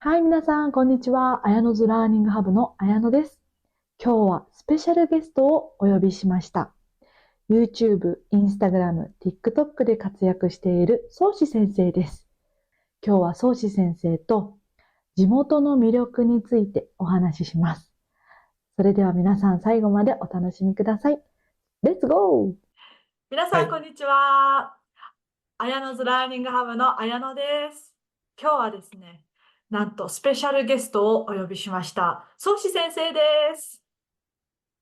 はい、皆さん、こんにちは。あやのずラーニングハブのあやのです。今日はスペシャルゲストをお呼びしました。YouTube、Instagram、TikTok で活躍している宗師先生です。今日は宗師先生と地元の魅力についてお話しします。それでは皆さん、最後までお楽しみください。レッツゴー。皆さん、こんはい。にちは。綾野ズラーニングハブの綾野です。今日はですね、なんとスペシャルゲストをお呼びしました。宗師先生です。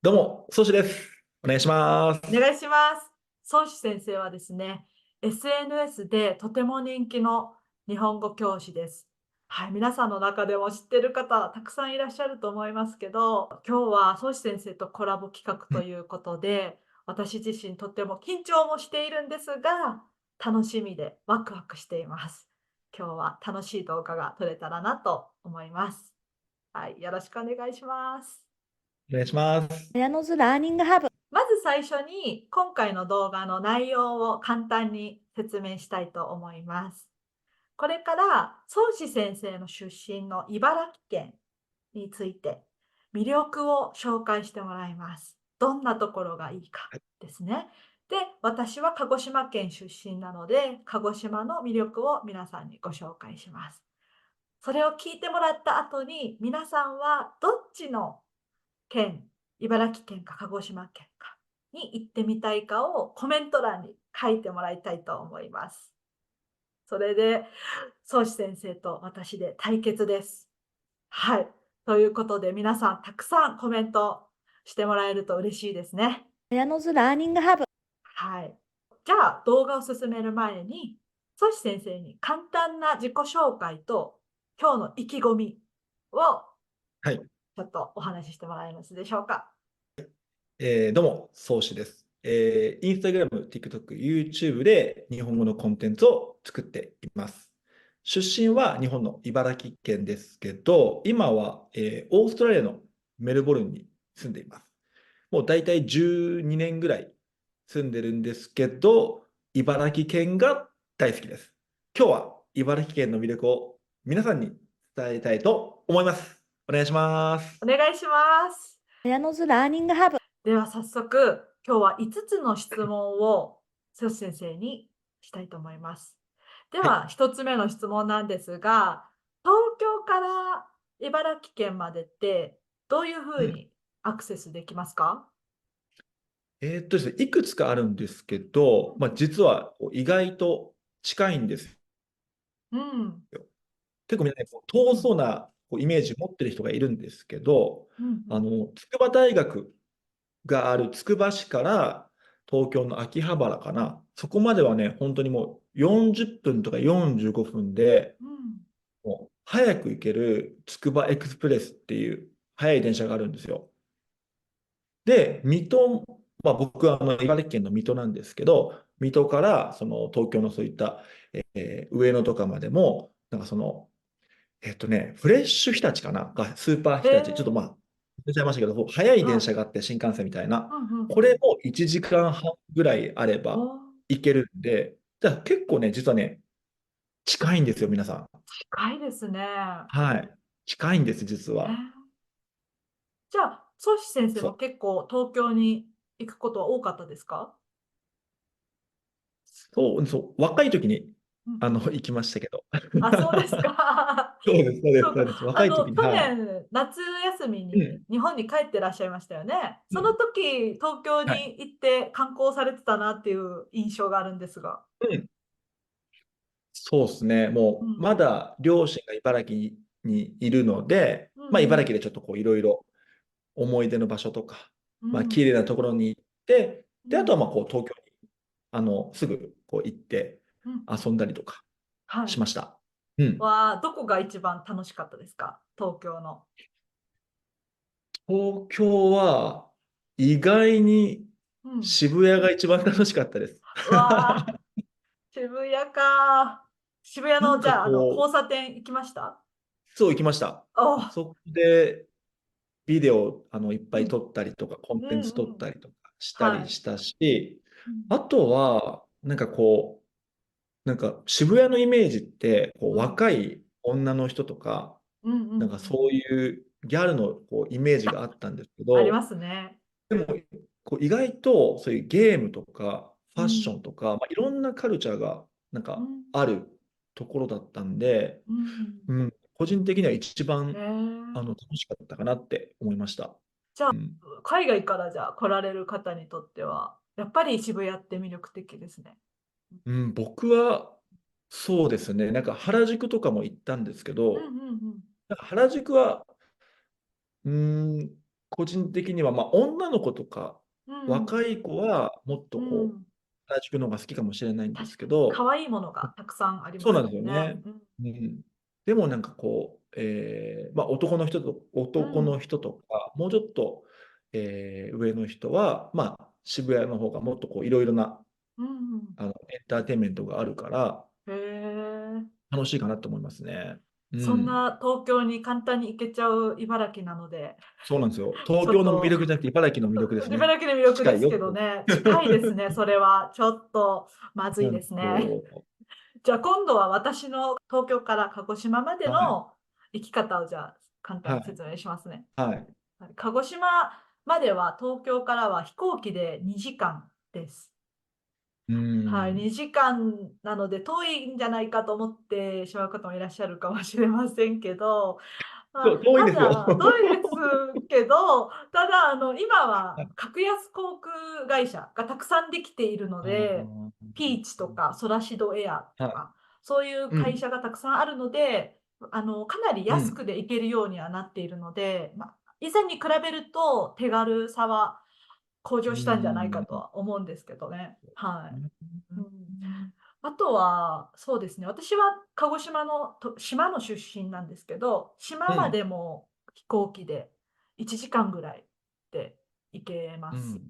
どうも、ソシです。お願いします。お願いします。宗師先生はですね、SNS でとても人気の日本語教師です。はい、皆さんの中でも知ってる方、たくさんいらっしゃると思いますけど、今日は宗師先生とコラボ企画うん。ということで、私自身とっても緊張もしているんですが、楽しみでワクワクしています。今日は楽しい動画が撮れたらなと思います。はい、よろしくお願いします。お願いします。あやのずラーニングハブ。まず最初に今回の動画の内容を簡単に説明したいと思います。これから宗師先生の出身の茨城県について魅力を紹介してもらいます。どんなところがいいかですね。で、私は鹿児島県出身なので、鹿児島の魅力を皆さんにご紹介します。それを聞いてもらった後に、皆さんはどっちの県、茨城県か鹿児島県かに行ってみたいかをコメント欄に書いてもらいたいと思います。それで、宗師先生と私で対決です。はい。ということで、皆さんたくさんコメントしてもらえると嬉しいですね。あやのずラーニングハブ。はい。じゃあ、動画を進める前に、宗師先生に簡単な自己紹介と今日の意気込みをはい。ちょっとお話ししてもらえますでしょうか。どうも、ソシです。インスタグラム、TikTok、YouTube で日本語のコンテンツを作っています。出身は日本の茨城県ですけど、今は、オーストラリアのメルボルンに住んでいます。もう大体12年ぐらい住んでるんですけど、茨城県が大好きです。今日は茨城県の魅力を皆さんに伝えたいと思います。お願いします。お願いします。あやのずラーニングハブ。では早速、今日は5つの質問を瀬戸先生にしたいと思います。ではい。は1つ目の質問なんですが、東京から茨城県までってどういうふうん。うにアクセスできますか？ですね、いくつかあるんですけど、うん実は意外と近いんですうん。よ。結構みんなね、遠うんそうなイメージ持ってる人がいるんですけど、うん筑波大学があるつくば市から東京の秋葉原かな、そこまではね、本当にもう40分とか45分で、うん。もう早く行けるつくばエクスプレスっていう早い電車があるんですよ。で、水戸、僕は茨城県の水戸なんですけど、水戸からその東京のそういった、上野とかまでも、なんかフレッシュ日立かなが、スーパーへ日立、ちょっとえ。出ちゃいましたけど、早い電はい。車があって、新幹線みたいな。うんうんうん。これも1時間半ぐらいあれおば行けるんで、じゃあ結構ね、実はね、近いんですよ、皆さん。近いですね。はい。近いんです、実へえ。は。じゃあ、宗師先生もそう。結構東京に行くことは多かったですか？若い時に、うんうん。行きましたけど。あ、そうですか。そうです、そうです、そうか。そうです。若い時に、去はい。年、夏休みうん。に日本に帰ってらっしゃいましたよね。そのうん。時、東京はい。に行って観光されてたなっていう印象があるんですが。うん。そうですね。もう、まうん。だ両親が茨城にいるので、うんうん。茨城でちょっといろいろ思い出の場所とか、綺うん。麗なところに行って、で、あとうん。は東京に、すぐ行ってうん。遊んだりとかはい。しました。うん。どこが一番楽しかったですか？東京の。東京は、意外にうん。渋谷が一番楽しかったです。わあ、渋谷か。渋谷の、なんかじゃあ、交差点行きました？そう行きました。あ、そこで、ビデオいっぱいうん。撮ったりとか、コンうんテンツ撮っうん。たりとかしたはい。りしたし、うん。あとは、なんか渋谷のイメージって、うん。若い女の人とか、うんうんうん。なんかそういうギャルのこうイメージがあったんですけありまど、すね。でもこう意外とそういうゲームとかファッショうん。ンとか、まあ、いろんなカルチャーがなんかうん。あるところだったんで、うん。うん、個人的には一へ番え。楽しかったかなって思いました。じゃあ、うん、海外からじゃあ来られる方にとっては、やっぱり渋谷って魅力的ですね。うん、僕はそうですね、なんか原宿とかも行ったんですけうんうど、んなんか原宿はうーん、個人的には、まあ、女の子とかうん。うん若い子はもっとうん。うこう、ん。原宿の方が好きかもしれないんです確かに。けど、可愛いものがたくさんありまそうなんですすもんね。よね。うん。うん、でもなんかこう、まあ、う男のん。人とか、もうちょっと、上の人は、まあ、渋谷の方がもっとこういろいろなうん。エンターテインメントがあるからへえ。楽しいかなと思いますね。うん。そんな東京に簡単に行けちゃう茨城なので、そうなんですよ。ち東京の魅ょっと力じゃなくて茨城の魅力ですね。茨城の魅力です近いよって。けどね、近いですね、それは。ちょっとまずいでそうなんですね。すよ。じゃあ今度は私の東京から鹿児島まではい。の行き方をじゃあ簡単はい。に説明しますね。はい。はい、鹿児島までは東京からは飛行機で2時間です。うはい、ん。2時間なので遠いんじゃないかと思ってしまう方もいらっしゃるかもしれませんけど、まあ、遠いですよ。ただ、遠いですけど、ただ、今は格安航空会社がたくさんできているのあで、ーピーチとかソラシドエアとはい。か、そういううん。会社がたくさんあるので、かなりうん。安くで行けるようにはなっているので、まあ、以前に比べると手軽さは向う上したんじゃないかん。とは思うんですけどね。はうい。うん、ん。あとは、そうですね。私は鹿児島の島の出身なんですけど、島までも飛行機で1時間ぐらいで行けます。うん。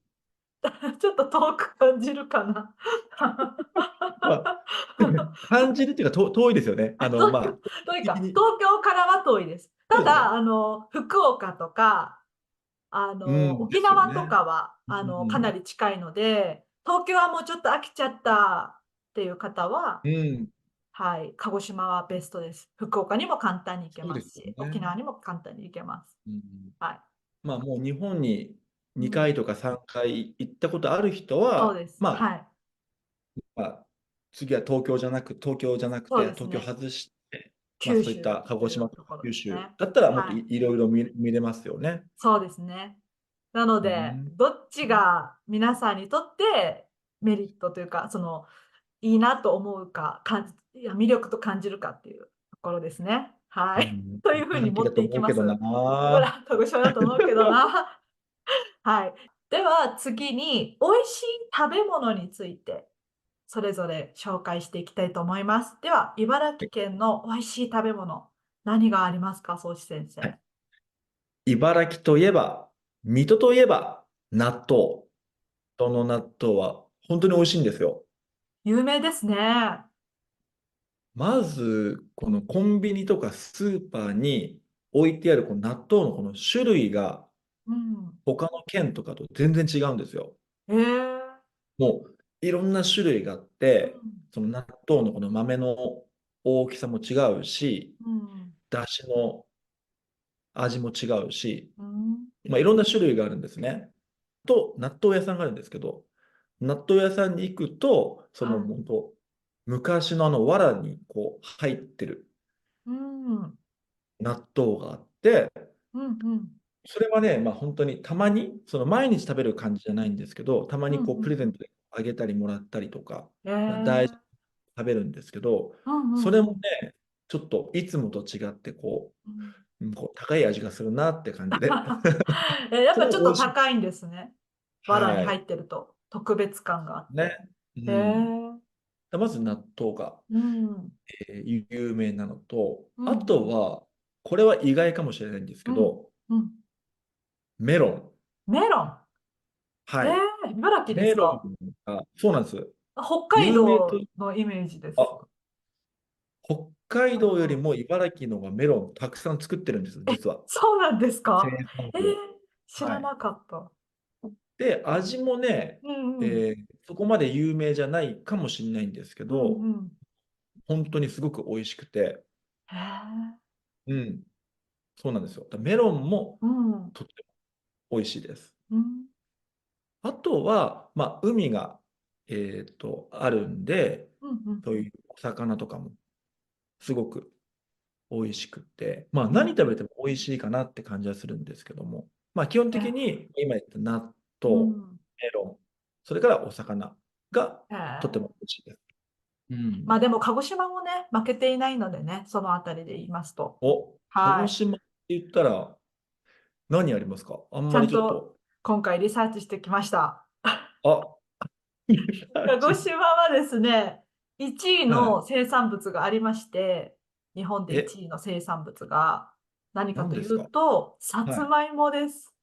ちょっと遠く感じるかな。まあ、感じるっていうか、遠いですよね。遠い、まあ、遠いか。的に。東京からは遠いです。ただ、そうですね。福岡とか、うん。で沖縄とすよね。かは、うかなん。り近いので、東京はもうちょっと飽きちゃったっていう方は、うん。はい、鹿児島はベストです。福岡にも簡単に行けそうですますし、よね。沖縄にも簡単に行けます。うん。はい。まあ、もう日本に2うん、回とか3回行ったことある人は、そうです。まあ、はい。まあ、次は東京じゃなくて、東京そうですね。外して、まあ、九州そういった鹿ってい児島とかうところ九州ですね。だったらもっとはい。いろいろ見れますよね。そうですね。なので、うん。どっちが皆さんにとってメリットというか、いいなと思うか、いや魅力と感じるかっていうところですね。はい。うん。というふうに茨城だと持っていき思うけどな。ます。ほら、鹿児島だと思うけどな。はい。では次に、美味しい食べ物について、それぞれ紹介していきたいと思います。では、茨城県の美味しい食べ物、何がありますか、宗志先生。はい。茨城といえば、水戸といえば、納豆。その納豆は本当に美味しいんですよ。有名ですね。まず、このコンビニとかスーパーに置いてあるこの納豆のこの種類がうん。他の県とかと全然違うんですよ。えー、もういろんな種類があって、うん。その納豆のこの豆の大きさも違うし、うん。だしの味も違うし、うん。まあ、いろんな種類があるんですね。と、納豆屋さんがあるんですけど、納豆屋さんに行くと、そのはい。本当、昔の藁にこう入ってるうん。うん。納豆があって、うん。それはね、まあ本当にたまに、その毎日食べる感じじゃないんですけど、たまうん。にこううん。プレゼントであげたりもらったりとか、えー、大事に食べるんですけど、うん。うそれん。うん。もね、ちょっといつもと違ってうん。こう高い味がするなって感じで、やっそれぱちょっも美味しい。と高いんですね。藁にはい。入ってると特別感があって。ね。うえん。ー、まず納豆が、うん。有名なのと、うん。うあとん。は、これは意外かもしれないんですけうん。ど、うん。メロン。メロン。えはい。茨城ですメロンか？が、そうなんです。北海有名と、道のイメージです。あ、北海道よりも茨城の方がメロンたくさん作ってるんですよ、実は。そうなんです生か？産量。はい。知らなかった。で、味もね、うんうん。そこまで有名じゃないかもしれないんですけうんど、うん。本当にすごく美味しくて、へえ。うん。そうなんですよ。メロンもうん。とっても美味しいです。うん。あとは、海が、あるんで、うん。うん。そういうお魚とかもすごく美味しくて、うん。何食べても美味しいかなって感じはするんですけども、基本的に今言った納豆、うん。メロン、それからお魚がへとってえ。も美味しいです。うん。まあでも鹿児島もね、負けていないのでね、そのあたりで言いますと。鹿はい。児島って言ったら何ありますか？あんちゃまりんとちょっと、今回リサーチしてきました。あ、鹿児島はですね、1位はい。の生産物がありまして、日本でえ、1位の生産物が何かという何ですか？と、さはい。つまいもです。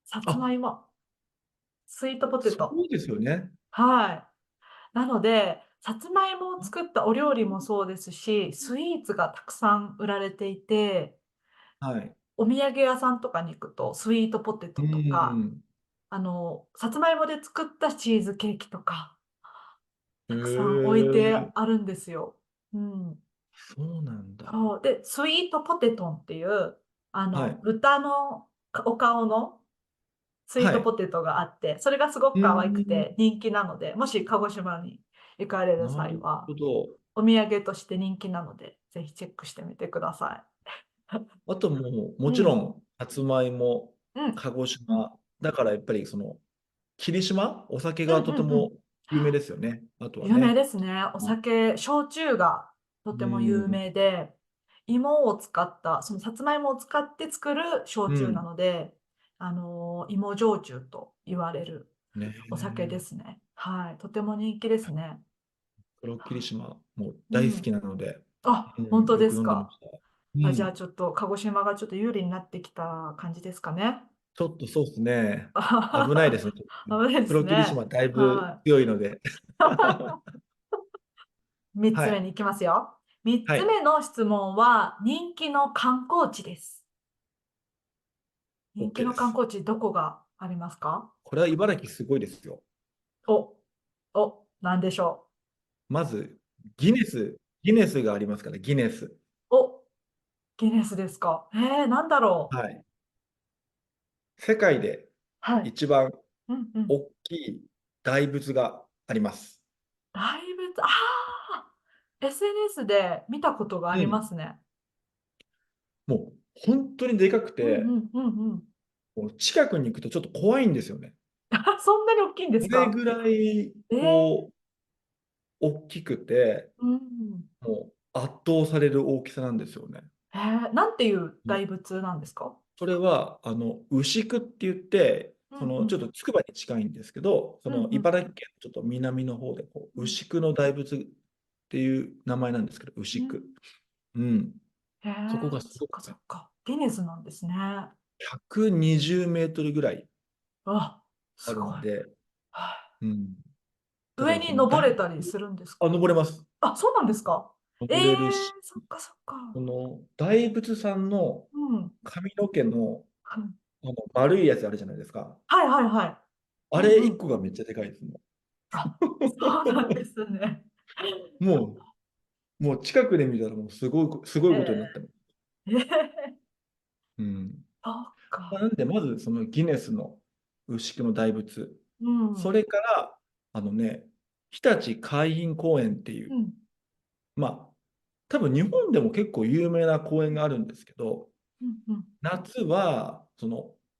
さつまあ、いも。スイートポテそト。うですよね。はい。なので、さつまいもを作ったお料理もそうですし、スイーツがたくさん売られていて、はい。お土産屋さんとかに行くと、スイートポテうトとか、ん。さつまいもで作ったチーズケーキとか、へたくさん置いてえ、あるんですよ。うん。そうなんだ。そう。で、スイートポテトンっていう、はい。豚のお顔のスイーはい。トポテトがあって、それがすごくう可愛くん。て人気なので、もし鹿児島に行かれるなる際は、ほど。お土産として人気なので、ぜひチェックしてみてください。あともう、もうん、ちろん、さつまいも、うん、鹿児うん、島。だからやっぱり霧島、お酒うん、がとうん、うん。ても有名ですよね。あとは有名ね。ですね。お酒、焼酎がとうても有ん。名で、芋を使った、そのさつまいもを使って作る焼酎なうん。ので、芋焼酎と言われるねお酒でえ。すね。はい。とても人気ですね。黒霧島、もう大好きうん。なので、あ、本当うん、よくですか。飲んでました。うあ、じゃあん。ちょっと鹿児島がちょっと有利になってきた感じですかね。ちょっとそうですね。あは危ないですね。はは危ないです黒霧ね。島だいぶは強いので。い。3はい。つ目に行きますよ。3はい。つ目の質問は、人気の観光地です。人 OK 気のです。観光地、どこがありますか？これは茨城すごいですよ。お、なんでしょまず、ギネスがありますから、ギネス。う。ギネスですか？なんだろう。はい。世界ではい。一番うんうん。大きい大仏があります。大仏、SNS で見たことがありまうん。すね。もう本当にでかくて、うんうんうんうん。もう近くに行くとちょっと怖いんですよね。そんなに大きいんですか？それぐらい、えー、大きくて、うん。もう圧倒される大きさなんですよね。なんていう大仏なんですか？それは、牛久って言って、うんうんちょっとつくばに近いんですけど、うんうん茨城県のちょっと南の方で、うん牛久の大仏っていう名前なんですけど、うん。牛久。うん。そこがすそっかそごくね、っか。ギネスなんですね。120メートルぐらいあ、あすごい。るんで、はうん。だか上らに登れたりするんですか？登れます。あ、そうなんですか？えー、登れるし、そっかそっか。大仏さんのうん。髪の毛の、うん丸いやつあるじゃないですか。はいはいはい。あれ1うんうん。個がめっちゃでかいですもあ、そうなんですね。ん。もう近くで見たらもうすごいことになってます。えー、うん。そっか。なんで、まずそのギネスの牛久の大仏。うん。うんそれから、日立海浜公園っていう、うんまあ、多分日本でも結構有名な公園があるんですけど、うん夏は、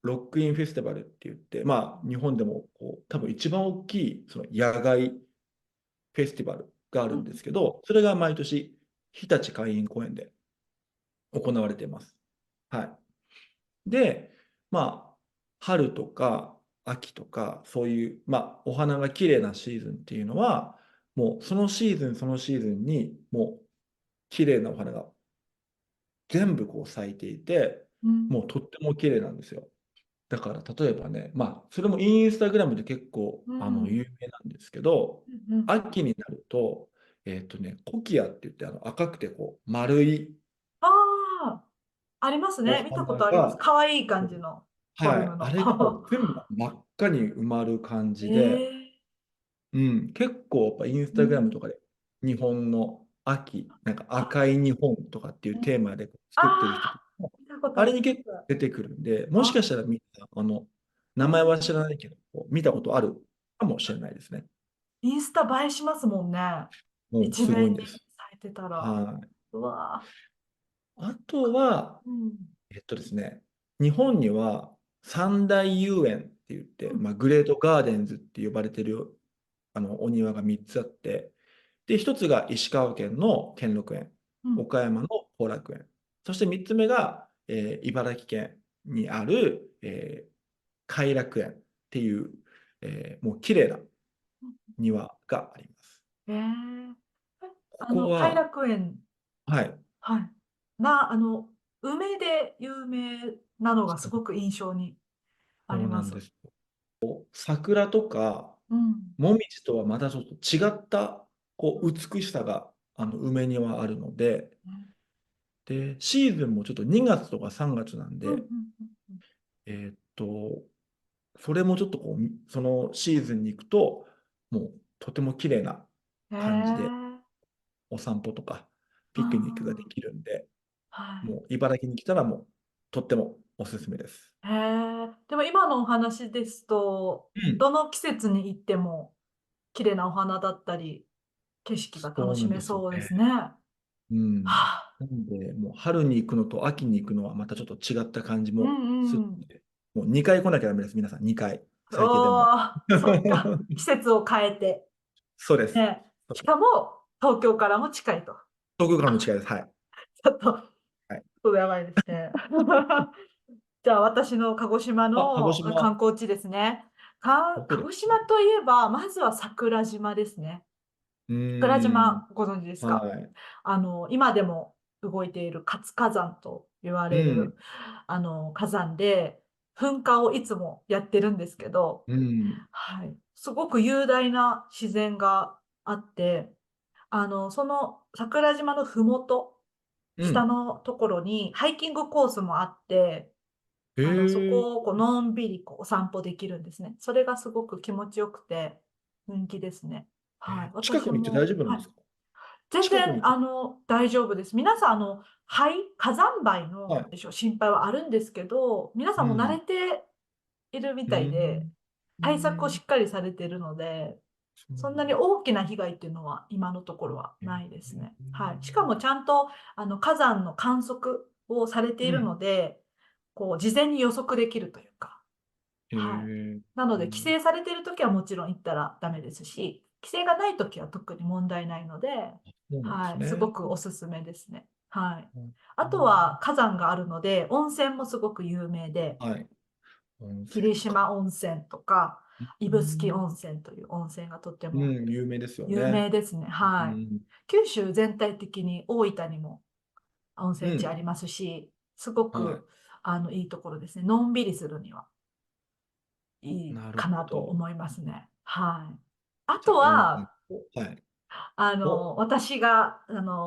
ロックインフェスティバルって言って、日本でも多分一番大きいその野外フェスティバルがあるんでうんすけど、それが毎年、日立海浜公園で行われています。はい。で、春とか秋とか、そういう、お花が綺麗なシーズンっていうのは、もうそのシーズンそのシーズンに、もう綺麗なお花が全部咲いていて、うんもうとっても綺麗なんですよ。だから例えばね、それもインスタグラムで結構うん有名なんですけど、うん。秋になると、コキアって言って赤くて丸いああ、ありますおね。見たこ花とあります。が、かわいい感じのフォはい、ルムの。あれがもう全部真っ赤に埋まる感じで、ええうん、結構やっぱインスタグラムうん。とかで日本の秋、なんか赤い日本とかっていうテーマであ作ってる人とかあ、も見たこあれに結構出てくるんで、もしかしたらみんな、名前は知らないけど、見たことあるかもしれないですね。インスタ映えしますもんね。もう一面にすごいんです。されてたら。はい。うわあとは、ー。うん。ですね、日本には三大遊園って言って、うん。グレートガーデンズって呼ばれてるお庭が3つあって、で、1つが石川県の兼六園、うん。岡山の後楽園、そして3つ目が、茨城県にある、偕楽園っていう、もう綺麗な庭があります。えー、ここ偕は、楽園、はい、はい。梅で有名なのがすごく印象にあります。そうなんです。桜とか、うん。もみじとはまたちょっと違った美しさが梅にはあるので、で、シーズンもちょっと2月とか3月なんうん。うで、ん。えーっと、それもちょっとそのシーズンに行くと、もうとても綺麗なうん。感じでー、お散歩とかあピクニックがでー、きるんで、はい。もう茨城に来たらもうとってもおすすめです。でも今のお話ですと、うん。どの季節に行っても綺麗なお花だったり、景色が楽しめそうなんですよね。そうですね。はうん。あ、なので、もう春に行くのと秋に行くのはまたちょっと違った感じうもすんうん。るので、もう2回来なきゃダメです、皆さん、2回、最低でも。おー、そっか。季節を変えて。そうです。ね。しかも、東京からも近いと。東京からも近いです。はい。ちょっと、ちはい。ょっとやばいですね。じゃあ、私の鹿児島鹿児の観島。光地ですね。鹿児どこですか？島といえば、まずは桜島ですね。う桜ーん。島、ご存知ですか？はい。今でも動いている活火山と言わうん。れる、火山で、噴火をいつもやってるんですけど、うん。はい。すごく雄大な自然があって、その桜島のふもと、うん。下のところにハイキングコースもあって、へそえ。こをのんびりお散歩できるんですね。それがすごく気持ちよくて人気ですね。はい。近くに行って大私も、はい。丈夫なんですか？全然、近くに行って。大丈夫です。皆さん、火山灰の、はい。なんでしょう、心配はあるんですけど、皆さんも慣れうん。ているみうたいで、ん。う対策をしん。っかりされているので、そんなに大きな被害っていうのは今のところはないですね。はい。しかもちゃんと、火山の観測をされているうん。ので、事前に予測できるというか、へはい。え。なので、規うん。制されているときはもちろん行ったらダメですし、規制がないときは特に問題ないので、そうなんではい、すごすね。くおすすめですね。はい。うん。あとは火山があるので、温泉もすごく有名で、はい。温霧泉か。島温泉とか、う指宿ん。温泉という温泉がとってうもん、有名ですよ有ね。名ですね。はい。うん。九州全体的に大分にも温うん。泉地ありますし、すごはい。くいいところですね。のんびりするにはいいなるかなとほど。思いますね。はい。あとじゃあ、温泉は、と。はい。私が、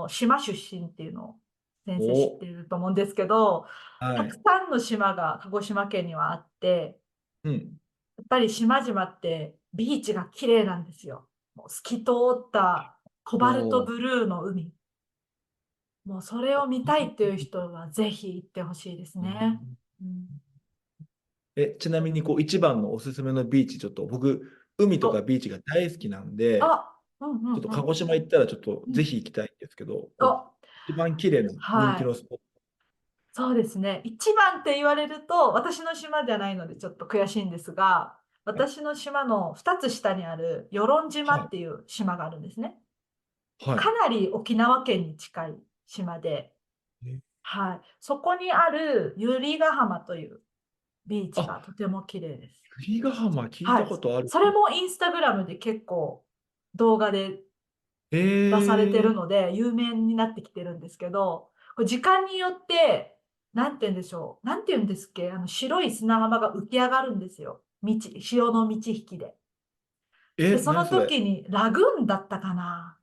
島出身っていうのを先生知っお、ていると思うんですけど、たくはい。さんの島が鹿児島県にはあって、うん。やっぱり島々ってビーチが綺麗なんですよ。もう透き通ったコバルトお、ブルーの海。もうそれを見たいっていう人はぜひ行ってほしいですうね。ん。うん、ちなみに、一番のおすすめのビーチ、ちょっと僕、海とかお、ビーチが大好きなんで、うんうんちょっと鹿うん。児島行ったら、ちょっとうん、ぜひ行きたいんですけど、お、一番綺麗な人はい。気のスポット。そうですね。一番って言われると、私の島じゃないのでちょっと悔しいんですが、はい。私の島の2つ下にある与論島はい。っていう島があるんですね。はい。かなり沖縄県に近い島で、えはい。そこにある百合ヶ浜というビーチあ、がとても綺麗です。由比ヶ浜聞いはい。たことある。それもインスタグラムで結構動画で出されてえー、るので、有名になってきてるんですけど、これ時間によって、なんて言うんでしょう。なんて言うんですっけ、白い砂浜が浮き上がるんですよ。潮の満ち引きで。で、その何それ？時にラグーンだったかな。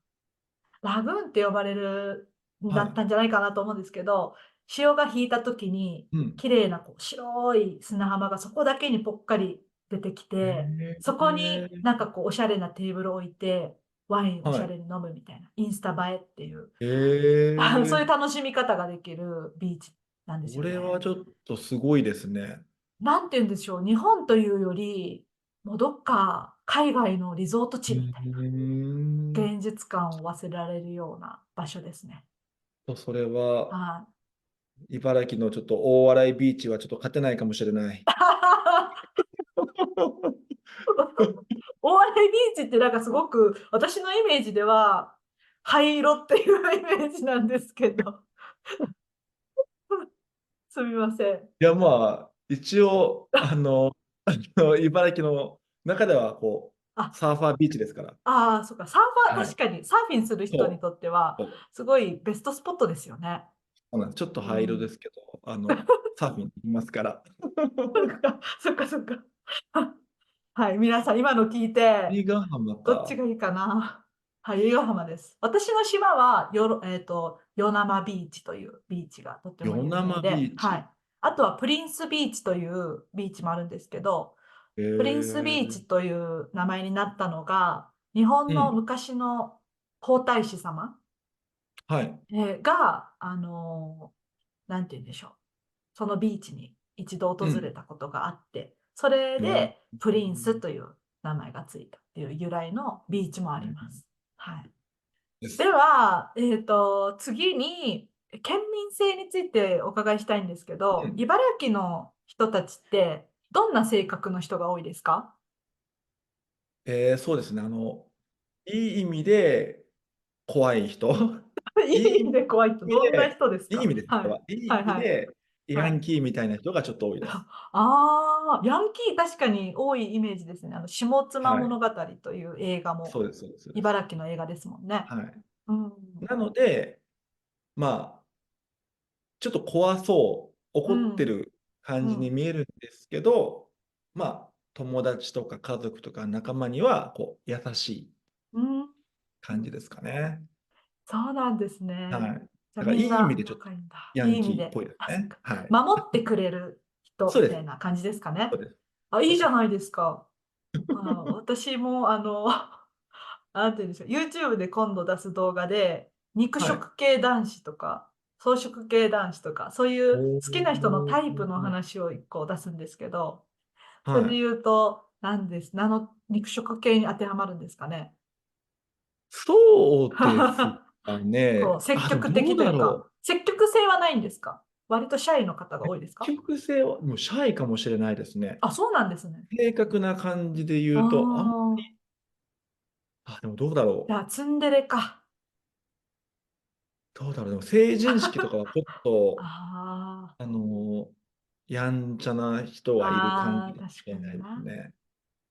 ラグーンって呼ばれるんだはい。ったんじゃないかなと思うんですけど、潮が引いた時に、うん。綺麗な白い砂浜がそこだけにぽっかり出てきて、そこになんかおしゃれなテーブルを置いて、ワインおしはい。ゃれに飲むみたいな、インスタ映えっていう、そういうえ楽しみ方ができるビーチなんですこれよね。はちょっとすごいですね。なんて言うんでしょう、日本というより、もうどっか海外のリゾートう地みたいな、ん。現実感を忘れられるような場所ですね。それは、はい。茨城のちょっと大洗ビーチはちょっと勝てないかもしれない。大洗ビーチってなんかすごく私のイメージでは灰色っていうイメージなんですけど、すみません。いや、まあ、一応、茨城の中では、こう、あ、サーファービーチですから。そっか、サーファー、はい。確かにサーフィンする人にそう。とっては、そうすごいベストスポットですよね。そうなんです。ちょっと灰色でうん。すけど、サーフィン行きますから。そっかそっか。はい、皆さん今の聞いて、由比ヶ浜どっちか。がいいかな。はい、由比ヶ浜です。私の島は与那覇ビーチというビーチがとっても与那覇有名で、ビーチ。はい。あとはプリンスビーチというビーチもあるんですけど、へプリンスビーえ。チという名前になったのが、日本のうん。昔の皇太子様はい。が、なんて言うんでしょう。そのビーチに一度訪うん。れたことがあって、それへえ。でプリンスという名前がついたっていう由来のビーチもあります。はい。でです。は、次に、県民性についてお伺いしたいんですけど、うん。茨城の人たちってどんな性格の人が多いですか？ そうですね。いい意味で怖い人。いいいい意味で怖い人、どんな意味で、人ですいい意味です。こか？はい。れはいい意はいはい。味で、ヤはい。ンキーみたいな人がちょっと多いです。ヤンキー確かに多いイメージですね。下妻はい。物語という映画もそうです、そうです、そうです。茨城の映画ですもんね。はい。うん。なので、まあ、ちょっと怖そう、怒ってうん。る感じにうん。見えるんですけど、まあ、友達とか家族とか仲間には、こう、優しいうん。感じですかね。そうなんですね。はい。じゃあだから、いい意味みんなでちょっと仲いいんだ。ヤいい意味で。ンキーっぽいですあ、そっね。か。はい。守ってくれる人そうです。みたいな感じですかね。そうです。あ、いそうです。いじゃないですか。私もなんて言うんでしょう。YouTube で今度出す動画で、肉はい。食系男子とか、草食系男子とか、そういうお好きな人のタイプのー。話を一個出すんですけど、それではい。言うと、何です。肉食系に当てはまるんですかね。そうですかこう、ね。積でもどう極的というか、だろう。積極性はないんですか？割とシャイの方が多いですか？積極性は、もうシャイかもしれないですね。あ、そうなんですね。正確な感じであ言うと、あ、でもどうだろう。じゃあ、ツンデレか。どうだろう。でも成人式とかはちょっと、ああのやんちゃな人あ、はいる感ああ、じかも確かしれないですにな。ね。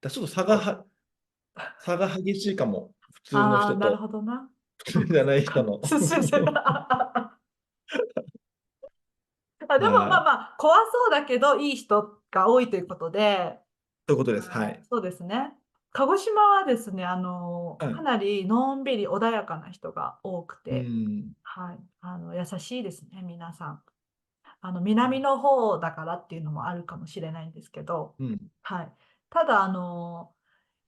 ちょっとこ差が激しいかも。普通のああ、なる人と、ほどな。そっ普通じゃない人かそっか。の。でもまあはい。まあ、怖そうだけど、いい人が多いということで、ということです。はい。そうですね。鹿児島はですね、はい。かなりのんびり穏やかな人が多くうて、ん。はい、優しいですね、皆さん。南の方だからっていうのもあるかもしれないんですけど、うん。はい。ただ、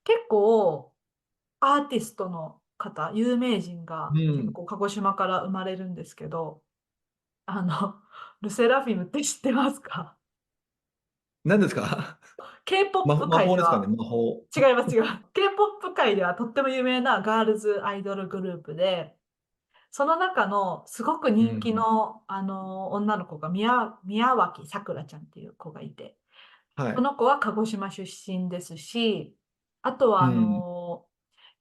結構、アーティストの方、有名人が結うん。構鹿児島から生まれるんですけど、あの、ルセラフィムって知ってますか？ 何ですか？K-POP 魔法ですかね、界では、魔法。違います、違う。K-POP 界ではとっても有名なガールズアイドルグループで、その中のすごく人気うん。の、女の子が宮脇さくらちゃんっていう子がいて、はい。この子は鹿児島出身ですし、あとはうん。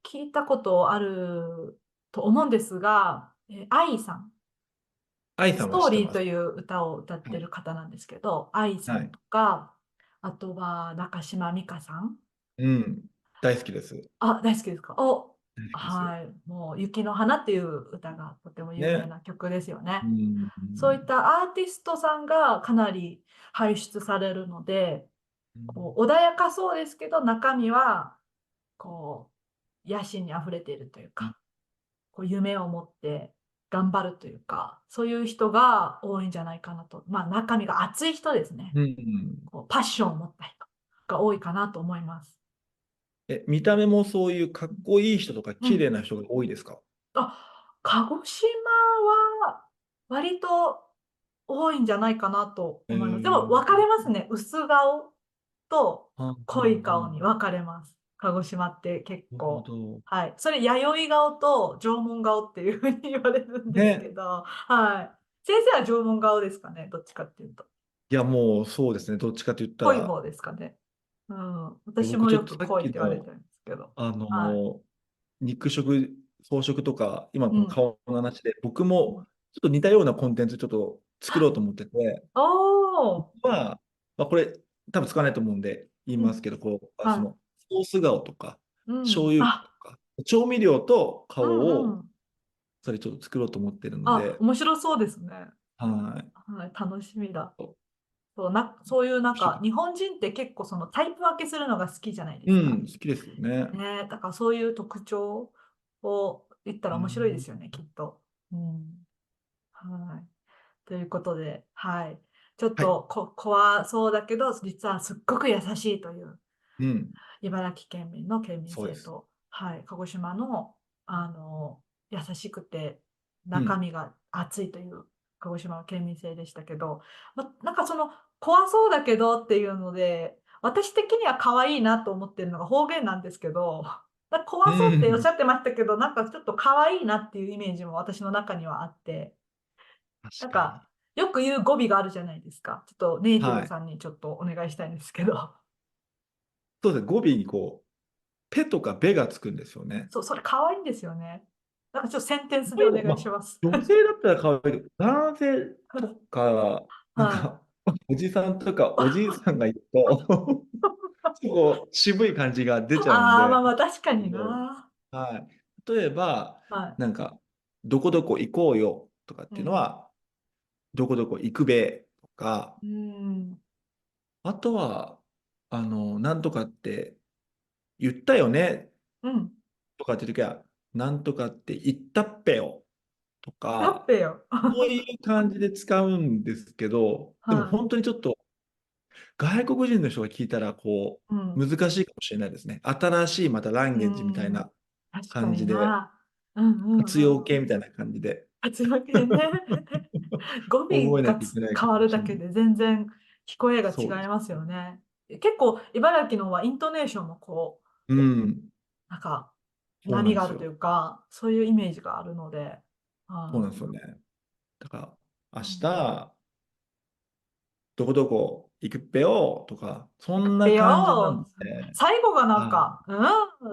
聞いたことあると思うんですが、愛さん、ス愛さんは知ってます。トーリーという歌を歌ってるはい。方なんですけど、愛さはい。んとか、あとは中島美嘉さん。うん。大好きです。あ、大好きですか？大好きです。はい。もう、雪の花っていう歌がとても有名ね。な曲ですよね。うん。そういったアーティストさんがかなり輩出されるので、こう穏やかそうですけど、中身は、こ野心にあふれているというか、こう夢を持って頑張るというか、そういう人が多いんじゃないかなと。まあ中身が熱い人ですね。うん。こうパッションを持った人が多いかなと思います。見た目もそういうかっこいい人とか綺麗うん。な人が多いですか？鹿児島は割と多いんじゃないかなとえ思います。でも分かれますね。薄顔とは濃い顔はに分かれます。鹿児島って結なるほ構。ど。はい。それ、弥生顔と縄文顔っていうふうに言われるんですけね。ど、はい。先生は縄文顔ですかね、どっちかっていうと。いや、もうそうですね。どっちかと言ったら、濃い方ですかね。うん。私僕もちょっとさっよく濃いってきの、言われてるんですけど。はい。肉食、草食とか、今うん。この顔の話で、僕うん。もちょっと似たようなコンテンツちょっと作ろうと思ってて、おー。これ多分使わないと思うんで言いうん。ますけど、そはのソース顔とか、い。うん。醤油あ、とか、調味料とう顔をんうん。それちょっと作ろうと思ってるのあ、で、面白そうですね。はい。はい、楽しみだ。そそういうなんか、う日本人って結構そのタイプ分けするのが好きじゃないですか。うん、好きですよね。ね、だからそういう特徴を言ったら面白いでうん、すよね、きっと。うん。はい。ということで、はい。ちょっはい。と怖そうだけど、実はすっごく優しいといううん、茨城県民の県民そうです。性と、はい、鹿児島の、優しくてうん、中身が熱いという鹿児島の県民性でしたけど、なんかその怖そうだけどっていうので、私的には可愛いなと思ってるのが方言なんですけど、う怖そうっておっしん、ゃってましたけど、なんかちょっと可愛いなっていうイメージも私の中にはあって、なんか確かに。よく言う語尾があるじゃないですか。ちょっとネイティブはい。さんにちょっとお願いしたいんですけど。そうですね、語尾にペとかベがつくんですよね。そう、それ可愛いんですよね。なんかちょっとセンテンスでおそういうの、願いします。女性だったら可愛いけど、男性とか、なんはい。か、おじさんとかおじいさんがいると渋い感じが出ちゃうんああ、まあで、まあ確かにそうな。はい。例えば、はなんか、どこどこ行こうよとかっい。うん。ていうのは、どこどこ行くべとか、うん。あとは、なんとかって言ったよねうん。とかっていう時は、なんとかって言ったっぺよとだっか、ぺよ。そういう感じで使うんですけど、でもは本当にちょっと外国人の人が聞いたら、い。うん。難しいかもしれないですね。新しいまたランうゲージみたいん。な確か感じで、にな。うんうん活うん。用形みたいな感じで発音系ね。語尾が覚えなきゃいけないか変わるもしれない。だけで全然聞こえがそうです違いますよね。ね。結構茨城のはイントネーションもうん、なんかそうなんですよ。波があるというか、そういうイメージがあるので、そうなんはですよね。だから、明い。うん。日、どこどこ行くっぺよとか、そんなで感じなんよ、で、最後がなんはか、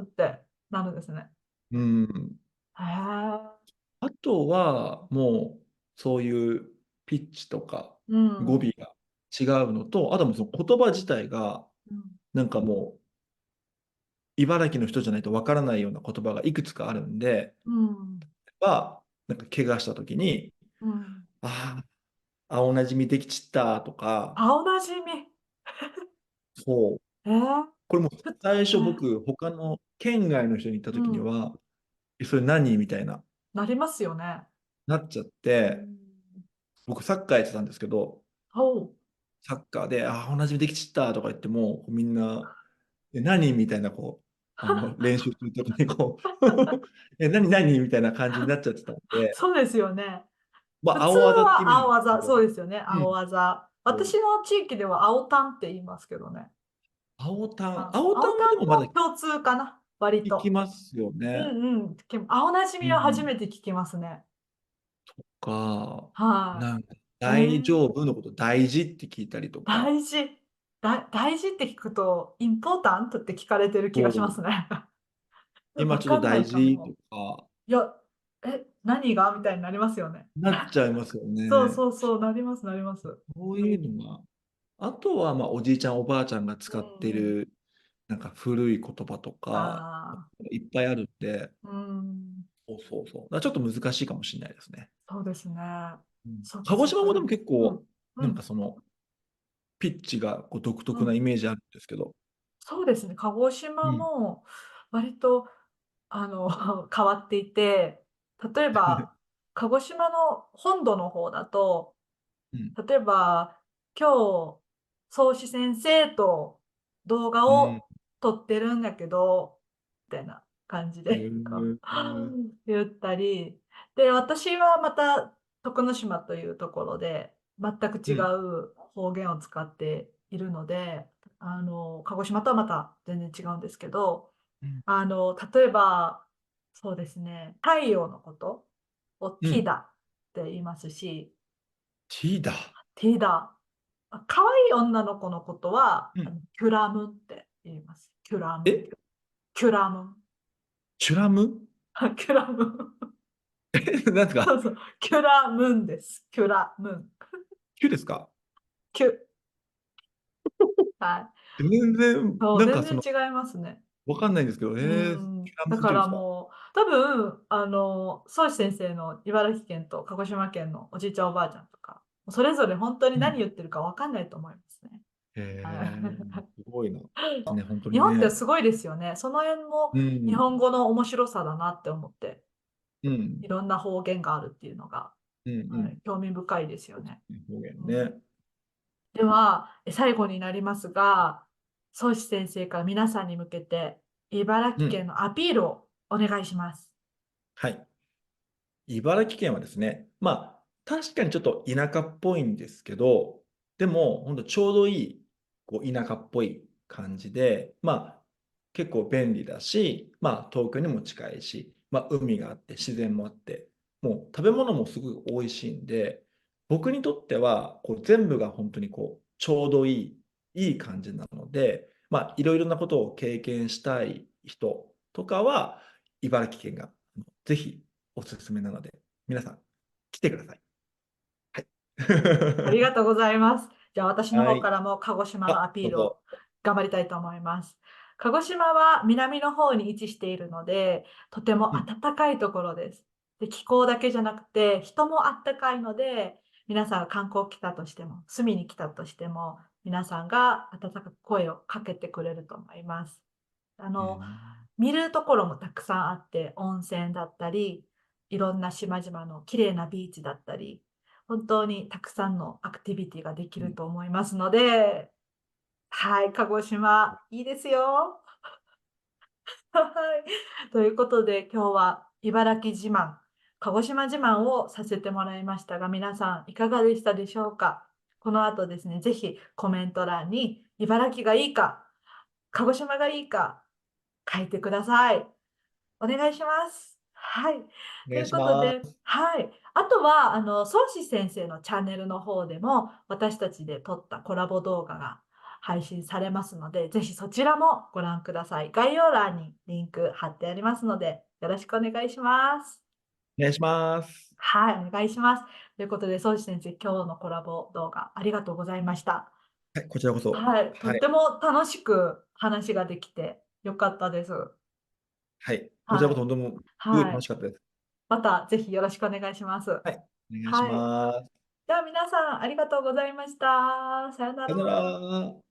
ってなるんですね。い。うん。へえ。あとは、もう、そういうピッチとかうん。語尾が違うのと、あともその言葉自体が、うん。なんかもう、茨城の人じゃないとわからないような言葉がいくつかあるんで、うん。なんか怪我した時に、うん。あ青なじみできちったとか、青なじみ。そう。えー、これもふ最初え僕、他の県外の人に言ったうん。時には、それ何みたいな、なりますよね。なっちゃっうて、ん。僕サッカーやってたんですけど、おう。サッカーで、同じできちったとか言っても、みんな、何みたいな、練習するときに、何みたいな感じになっちゃってたんで、そうですよね。普通青技って意味なんですけは青技。そうど、ですよね。青うん。技。私の地域では青タンって言いますけどね。青タンは青タンでもまだも共通かな。割聞きと。ますようね。んうん。青なじみは初うん。めて聞きますね。か、はなんか、い。大丈夫のこと大事って聞いたりとか、大事。大事って聞くと、インポータントって聞かれてる気がしまそう、すね。今ちょっとわかんないか大事とも。か、いや、何がみたいになりますよね。なっちゃいますよそうね。そうそう、なります、なります。そういうのが、あとは、おじいちゃん、おばあちゃんがう使ってんうん。る、なんか古い言葉とか、ああ、いっぱいあるんで、うん。そうそうそう。だからちょっと難しいかもしれないですね。そうですね。そっか鹿児そっか。でも、島もでも結うん。構、うん。なんかピッチが独特なイうん。メージあるんですけど。そうですね。鹿児島うん。も割と、変わっていて、例えば、鹿児島の本土の方だと、うん。例えば、今日、宗師先生と動画うん。を撮ってるんだけど、みたいな感じへでー言ったり、で、私はまた徳之島というところで、全く違う方言を使っているので、鹿児島とはまた全然違うんですけど、うん例えば、そうですね、太陽のことをうん。ティダって言いますし、ティーダ。ティダ。可愛い女の子のことは、うん。キュラムって言います。キュラム。え、キュラム。チュラム？キュラム。なんですか？そうそう。キュラムンです。キュラムン。キュですか？キュ。はい。全然、そう、なんかその、全然違いますね。わかんないんですけど、うチん。ュラムだからって言うんですか？もう、多分、宗師先生の茨城県と鹿児島県のおじいちゃんおばあちゃんとか、それぞれ本当にうん。何言ってるかわかんないと思いますね。へはえ、い。すごいな。ね、本当日本ってにね。すごいですよね。その辺もう日ん。本語の面白さだなって思って、うん。いろんな方言があるっていうのが、うん。うはい、ん。興味深いですよね。そうですね、表現うん、ね。では、最後になりますが、宗師先生から皆さんに向けて、茨うん。城県のアピールをお願いします。はい。茨城県はですね、まあ、確かにちょっと田舎っぽいんですけど、でも、本当ちょうどいい、こう、田舎っぽい感じで、まあ、結構便利だし、まあ、東京にも近いし、まあ、海があって、自然もあって、もう食べ物もすごい美味しいんで、僕にとっては、こう、全部が本当にこう、ちょうどいい感じなので、まあ、いろいろなことを経験したい人とかは、茨城県がぜひおすすめなので、皆さん来てください。はい。ありがとうございます。じゃあ私のはい。方からも鹿児島のアあ、ピールをどうぞ。頑張りたいと思います。鹿児島は南の方に位置しているので、とてもうん。暖かいところです。で、気候だけじゃなくて、人も暖かいので、皆さんが観光来たとしても、住みに来たとしても、皆さんが温かく声をかけてくれると思います。あの、見るところもたくさんあって、温泉だったり、いろんな島々の綺麗なビーチだったり、本当にたくさんのアクティビティができうん。ると思いますので、はい、鹿児島、いいですよ。はい。ということで、今日は茨城自慢、鹿児島自慢をさせてもらいましたが、皆さんいかがでしたでしょうか？この後ですね、ぜひコメント欄に茨城がいいか、鹿児島がいいか書いてください。お願いします。はい。というお願いしことで、ます。はい。あとは、孫子先生のチャンネルの方でも、私たちで撮ったコラボ動画が配信されますので、ぜひそちらもご覧ください。概要欄にリンク貼ってありますので、よろしくお願いします。お願いします。はい、お願いします。ということで、孫子先生、今日のコラボ動画ありがとうございました。はい、こちらこそ。はい、とはい。っても楽しく話ができてよかったです。はい。こちらはい。こそ本当もすごいはい。楽しかったです。またぜひよろしくお願いします。はい。お願いしはい。ます。では皆さんありがとうございました。さよなさよなら。ら。